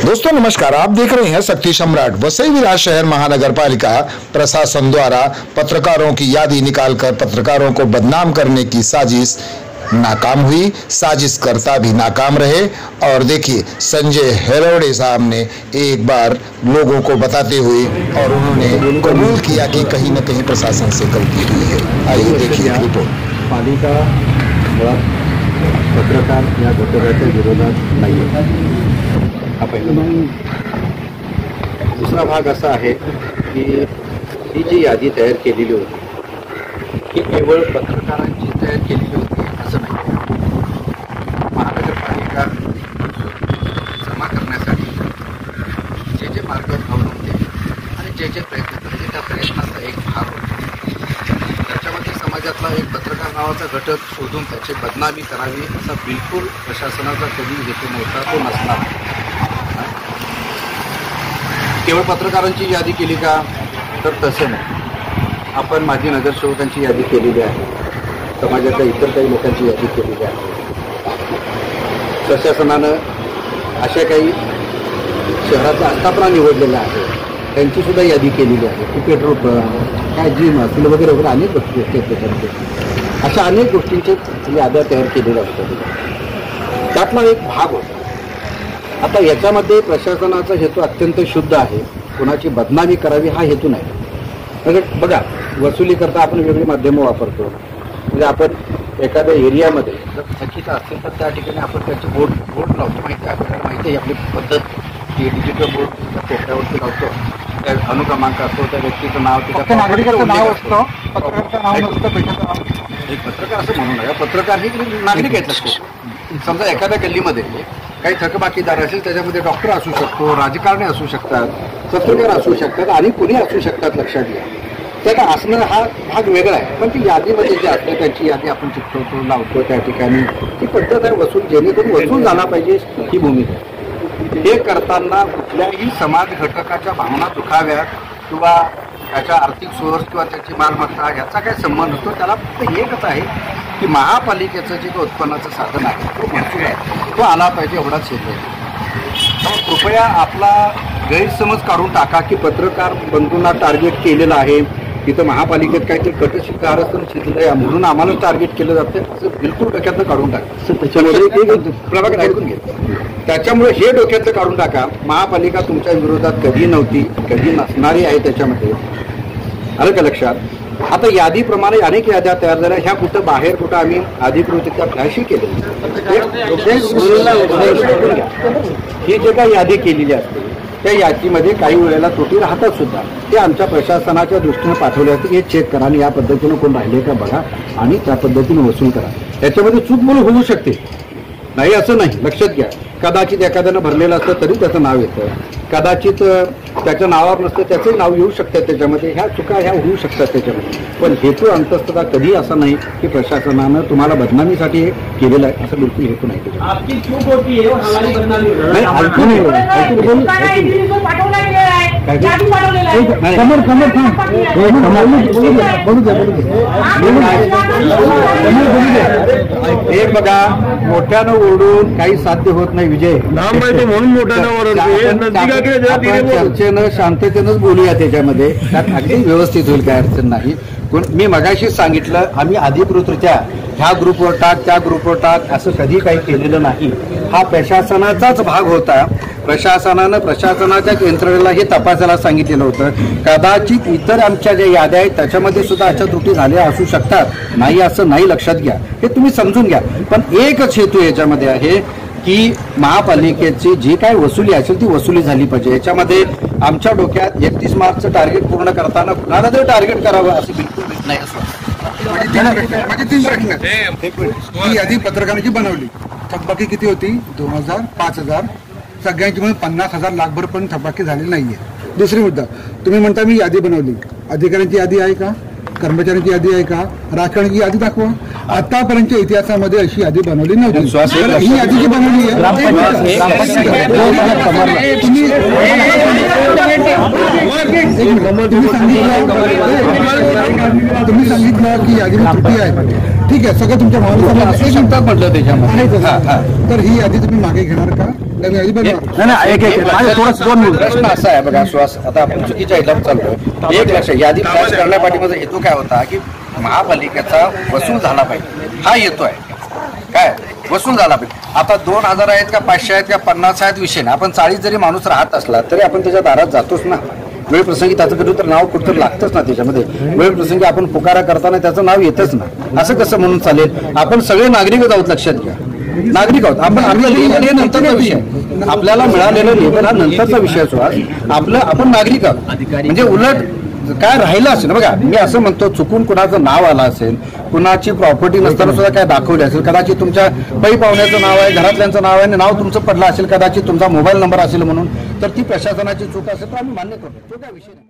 दोस्तों नमस्कार, आप देख रहे हैं शक्ति सम्राट। वसई विराट शहर महानगर पालिका प्रशासन द्वारा पत्रकारों की यादी निकालकर पत्रकारों को बदनाम करने की साजिश नाकाम हुई। साजिशकर्ता भी नाकाम रहे। और देखिए, संजय हेरोड़े साहब ने एक बार लोगों को बताते हुए और उन्होंने कबूल किया कि कहीं न कहीं प्रशासन से गलती हुई है। आइए देखिए रिपोर्ट। पालिका पत्रकार या घटकाच्या विरोधात नाही हा पहिला भाग। दुसरा भाग असा आहे की ही जी यादी तयार केलेली होती ही केवळ पत्रकारांची तयार केलेली होती असं नाही। महानगरपालिका जमा करण्यासाठी जे जे मार्ग अवलंबले आणि जे जे प्रयत्न केले त्या प्रयत्नाचा एक भाग होता। त्याच्यामध्ये समाजातला एक पत्रकार नावाचा घटक शोधून त्याची बदनामी करावी असा बिलकुल प्रशासनाचा कधी हेतू नव्हता, तो नसणार। केवळ पत्रकारांची यादी केली का तर तसं नाही। आपण माजी नगरसेवकांची यादी केलेली आहे, समाजातल्या इतर काही लोकांची यादी केलेली आहे। प्रशासनानं अशा काही शहराचा आस्थापना निवडलेला आहे त्यांची सुद्धा यादी केलेली आहे की पेट्रोल काय जिम असतील वगैरे वगैरे अनेक गोष्टी असतात त्याच्यामध्ये। अशा अनेक गोष्टींचे याद्या तयार केलेल्या असतात, त्यातला एक भाग होता। आता याच्यामध्ये प्रशासनाचा हेतू अत्यंत शुद्ध आहे, कोणाची बदनामी करावी हा हेतू नाही। म्हणजे बघा, वसुली करता आपण वेगळी माध्यमं वापरतो। म्हणजे आपण एखाद्या एरियामध्ये जर चकीचं असेल तर त्या ठिकाणी आपण त्याचे बोर्ड लावतो। माहिती आहे, आपल्याला माहिती आहे आपली पद्धत की डिजिटल बोर्ड कोपऱ्यावरती लावतो, त्या अनुक्रमांक असतो, त्या व्यक्तीचं नाव, त्याच्या नागरिकाचं नाव असतं, पत्रकाराचं नाव नसतं, पेशाचं नाव। एक पत्रकार असं म्हणू नये, पत्रकार हे नागरिक आहेत। समजा एखाद्या गल्लीमध्ये काही थकबाकीदार असेल, त्याच्यामध्ये डॉक्टर असू शकतो, राजकारणी असू शकतात, पत्रकार असू शकतात आणि कुणी असू शकतात, लक्षात घ्या। त्याला असणं हा भाग वेगळा आहे, पण ती यादीमध्ये जे असतं त्यांची यादी आपण चिकटवतो, लावतो त्या ठिकाणी, ती पद्धत आहे वसूल, जेणेकरून वसूल झाला पाहिजे ही भूमिका आहे। हे करताना कुठल्याही समाज घटकाच्या भावना दुखाव्यात किंवा त्याच्या आर्थिक सोर्स किंवा त्याची मालमत्ता याचा काही संबंध नसतो। त्याला फक्त एकच आहे की महापालिकेचं जे उत्पन्नाचं साधन आहे तो महसूल आहे, तो आला पाहिजे, एवढाच हेतू आहे। कृपया आपला गैरसमज काढून टाका की पत्रकार बंधूंना टार्गेट केलेलं आहे, तिथं महापालिकेत काहीतरी कटशिकार शिकलं म्हणून आम्हाला टार्गेट केलं जातं, असं बिलकुल डोक्यातलं काढून टाका। त्याच्यामध्ये प्रभाकर ऐकून घे, त्याच्यामुळे हे डोक्यातलं काढून टाका, महापालिका तुमच्या विरोधात कधी नव्हती, कधी नसणारी आहे। त्याच्यामध्ये आलं का लक्षात? आता यादीप्रमाणे अनेक याद्या तयार झाल्या, ह्या कुठं बाहेर कुठं आम्ही अधिकृतरित्या फ्लॅशही केले। ही जे काही यादी केलेली असते त्या यादीमध्ये काही वेळेला त्रुटी राहतात सुद्धा, ते आमच्या प्रशासनाच्या दृष्टीने पाठवले असते की हे चेक करा आणि या पद्धतीनं कोण राहिले का बघा आणि त्या पद्धतीने वसूल करा। त्याच्यामध्ये चूकमोल होऊ शकते, नाही असं नाही, लक्षात घ्या। कदाचित एखाद्यानं भरलेलं असतं तरी त्याचं नाव येतं, कदाचित त्याच्या नावावर नसतं त्याचंही नाव येऊ शकतं त्याच्यामध्ये, ह्या चुका ह्या होऊ शकतात त्याच्यामध्ये। पण हेतू अंतस्तः कधी असा नाही की प्रशासनानं तुम्हाला बदनामीसाठी केलेलं आहे, असं बिलकुल हेतू नाही। एक बघा, मोठ्यानं ओरडून काही साध्य होत नाही विजय, म्हणून चर्चेनं शांततेनंच बोलूया, त्याच्यामध्ये त्यात अगदी व्यवस्थित होईल, काय अडचण नाही। मी मगाशीच सांगितलं, आम्ही अधिकृतरित्या ह्या ग्रुपवर टाक त्या ग्रुपवर टाक असं कधी काही केलेलं नाही। हा प्रशासनाचाच भाग होता। प्रशासनानं प्रशासनाच्या यंत्रणेला हे तपासायला सांगितलेलं होतं। कदाचित इतर आमच्या ज्या याद्या आहेत त्याच्यामध्ये सुद्धा अशा त्रुटी झाल्या असू शकतात, नाही असं नाही, लक्षात घ्या, हे तुम्ही समजून घ्या। पण एकच हेतू याच्यामध्ये आहे की महापालिकेची जी काय वसुली असेल ती वसुली झाली पाहिजे। याच्यामध्ये आमच्या डोक्यात 31 मार्चचं टार्गेट पूर्ण करताना कुणाला जर टार्गेट करावं असं बिलकुल नाही असं। ही यादी पत्रकारांची बनवली, थकबाकी किती होती? 2000, 5000, सगळ्यांची म्हणून 50,000 लाखभर पण थकबाकी झालेली नाहीये। दुसरी मुद्दा, तुम्ही म्हणता मी यादी बनवली, अधिकाऱ्यांची यादी आहे का? कर्मचाऱ्यांची यादी आहे का? राजकारणाची यादी दाखवा। आतापर्यंतच्या इतिहासामध्ये अशी यादी बनवली नव्हती। ही यादी जी बनवली आहे तुम्ही सांगितलं की यादी त्रुटी आहे, ठीक आहे, सगळं तुमच्या भावना म्हटलं त्याच्यामध्ये, तर ही यादी तुम्ही मागे घेणार का? नवीन यादी बनवा. नाही एक माझे थोडंसं 2 मिनिट. प्रश्न असा आहे बघा श्वास, आता आपण चुकीच्या ह्याच्यावर चाललोय. एक लक्ष, यादी पास करण्यापाठी माझा हेतू काय होता की महापालिकेचा वसूल झाला पाहिजे, हा हेतू आहे. काय वसूल झाला पाहिजे. आता 2000 आहेत का 500 आहेत का 50 आहेत विषय नाही. आपण 40 जरी माणूस राहत असला तरी आपण त्याच्या दारात जातोच ना. वेळ प्रसंगी त्याचं कधी तर नाव कुठं लागतच ना त्याच्यामध्ये. वेळ प्रसंगी आपण पुकारा करताना त्याचं नाव येतच ना. असं कसं म्हणून चालेल? आपण सगळे नागरिकच आहोत, लक्षात घ्या. नागरिक आहोत आपण. आपलं लेबल हे नंतरचा विषय, आपल्याला मिळालेलं लेबल हा नंतरचा विषय असो. आपण नागरिक आहोत. म्हणजे उलट काय राहिलं असेल बघा, मी असं म्हणतो, चुकून कुणाचं नाव आलं असेल, कुणाची प्रॉपर्टी नसताना सुद्धा काय दाखवली असेल, कदाचित तुमच्या पै पाहुण्याचं नाव आहे, घरातल्यांचं नाव आहे आणि नाव तुमचं पडलं असेल, कदाचित तुमचा मोबाईल नंबर असेल म्हणून, तर ती प्रशासनाची चूक असेल तर आम्ही मान्य करतो. तो काय विषय नाही.